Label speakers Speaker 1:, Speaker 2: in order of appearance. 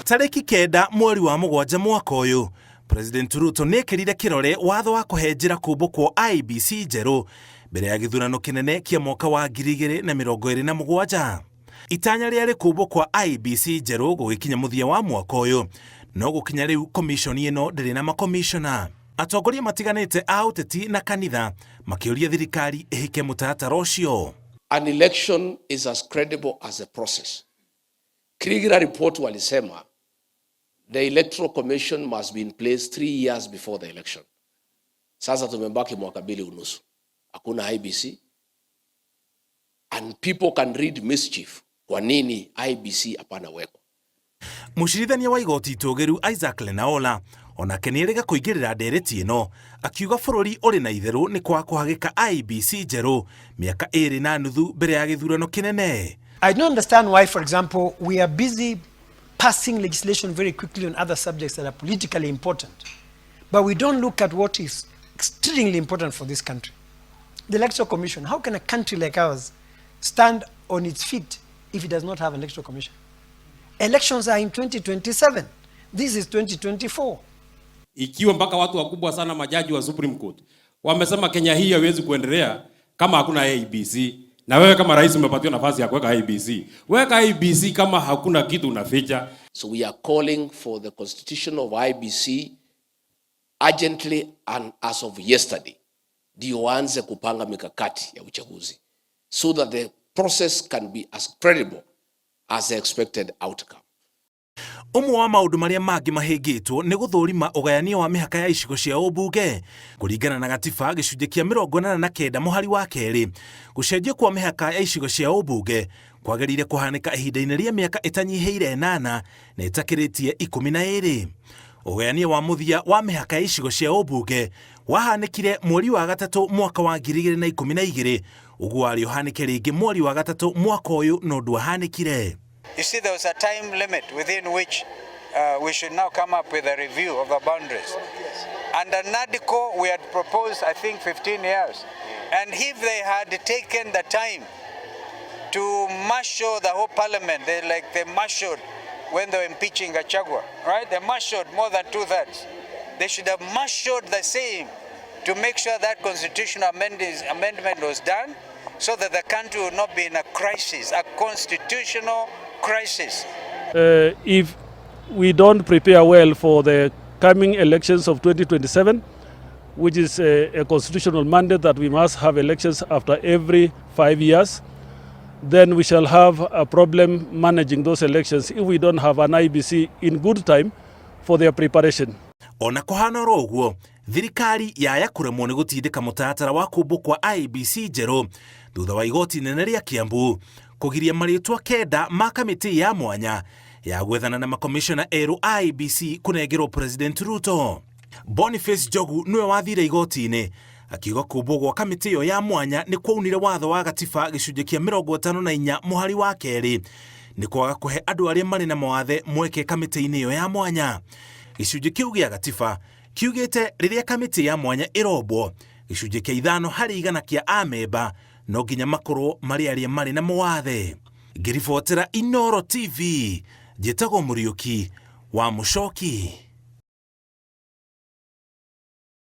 Speaker 1: Tariki 9 mweri wa Mũgwanja mwaka ũyũ, President Ruto nĩekĩrire kĩrore watho wa kũhe njĩra kumbũkwo IEBC njerũ mbere ya gĩthurano kĩnene kĩa mwaka wa 2027. Itanya rĩarĩ kumbũkwa IEBC njerũ gũgĩkinya mũthia wa mwaka ũyũ, no gũkinya rĩu komishoni ĩno ndĩrĩ na makomishona. Atongoria matiganĩte a ũteti na kanitha makĩũria thirikari ĩhike mũtaratara ũcio.
Speaker 2: An election is as credible as a process. Kirigira report walisema the electoral commission must be in place 3 years before the election. Sasa tumebaki mwaka 2.5. Hakuna IEBC. And people can read mischief. Kwa nini IEBC hapana weko?
Speaker 1: Mũcirithania wa igoti itũgĩru Isaac Lenaola onake nĩerĩga kũingĩrĩra ndereti ĩno, akiuga bũrũri ũrĩ na itherũ nĩ kwa kũhagĩka IEBC njerũ mĩaka 2.5 mbere ya gĩthurano kĩnene.
Speaker 3: I don't understand why, for example, we are busy passing legislation very quickly on other subjects that are politically important, but we don't look at what is extremely important for this country. The Electoral Commission. How can a country like ours stand on its feet if it does not have an Electoral Commission? Elections are in 2027. This is 2024.
Speaker 4: Ikiwa mpaka watu wakubwa sana majaji wa Supreme Court wamesema Kenya hii haiwezi kuendelea kama hakuna IEBC, na wewe kama rais umepatiwa nafasi ya kuweka IEBC, weka IEBC kama hakuna kitu unaficha.
Speaker 2: So we are calling for the constitution of IEBC urgently and as of yesterday. Ndio waanze kupanga mikakati ya uchaguzi so that the process can be as credible as the expected outcome.
Speaker 1: Ũmwe wa maũndũ marĩa mangĩ mahĩngĩtwo nĩ gũthũrima ũgayania wa mĩhaka ya icigo cia ũmbunge kũringana na gatiba gĩcunjĩ kĩa 89 mũhari wa kerĩ. Gũcenjio kwa mĩhaka ya icigo cia ũmbunge kwagĩrĩire kũhanĩka ihinda-inĩ rĩa mĩaka ĩtanyihĩire 8 na ĩtakĩrĩtie 12. Ũgayania wa mũthia wa mĩhaka ya icigo cia ũmbunge wahanĩkire mweri wa gatatũ mwaka wa 2012, ũguo warĩ ũhanĩke rĩngĩ mweri wa gatatũ mwaka ũyũ no ndwahanĩkire.
Speaker 5: You see, there was a time limit within which we should now come up with a review of the boundaries. Under NADCO, we had proposed, I think, 15 years. And if they had taken the time to marshal the whole parliament, they marshaled when they were impeaching Gachagua, right? They marshaled more than 2/3. They should have marshaled the same to make sure that constitutional amendment was done so that the country would not be in a crisis, a constitutional crisis.
Speaker 6: If we don't prepare well for the coming elections of 2027, which is a constitutional mandate that we must have elections after every 5 years, then we shall have a problem managing those elections if we don't have an IEBC in good time for their preparation.
Speaker 1: Ona kũhana ũguo, thirikari yaya kũremwo nĩ gũtindĩka mũtaratara wa kumbũkwa IEBC njerũ thutha wa igoti inene rĩa Kiambu kũgiria marĩtwa 9 ma kamĩtĩ ya mwanya ya gwethana na makomishona erũ IEBC kũnengerwo President Ruto. Boniface Njogu nĩwe wathire igoti-inĩ akiuga kumbwo gwa kamĩtĩ ĩyo ya mwanya nĩ kwaunire watho wa gatiba gĩcunjĩ kĩa 54 mũhari wa kerĩ nĩ kwaga kũhe andũ arĩa marĩ na mawathe mweke kamĩtĩ-inĩ ĩyo ya mwanya. Gĩcunjĩ kĩu gĩa gatiba kiugĩte rĩrĩa kamĩtĩ ya mwanya ĩrombwo gĩcunjĩ kĩa 5% kĩa amemba no nginya makorwo marĩ arĩa marĩ na mawathe. Ngĩribotera Inooro TV, njĩtagwo Mũriũki wa Mũchoki.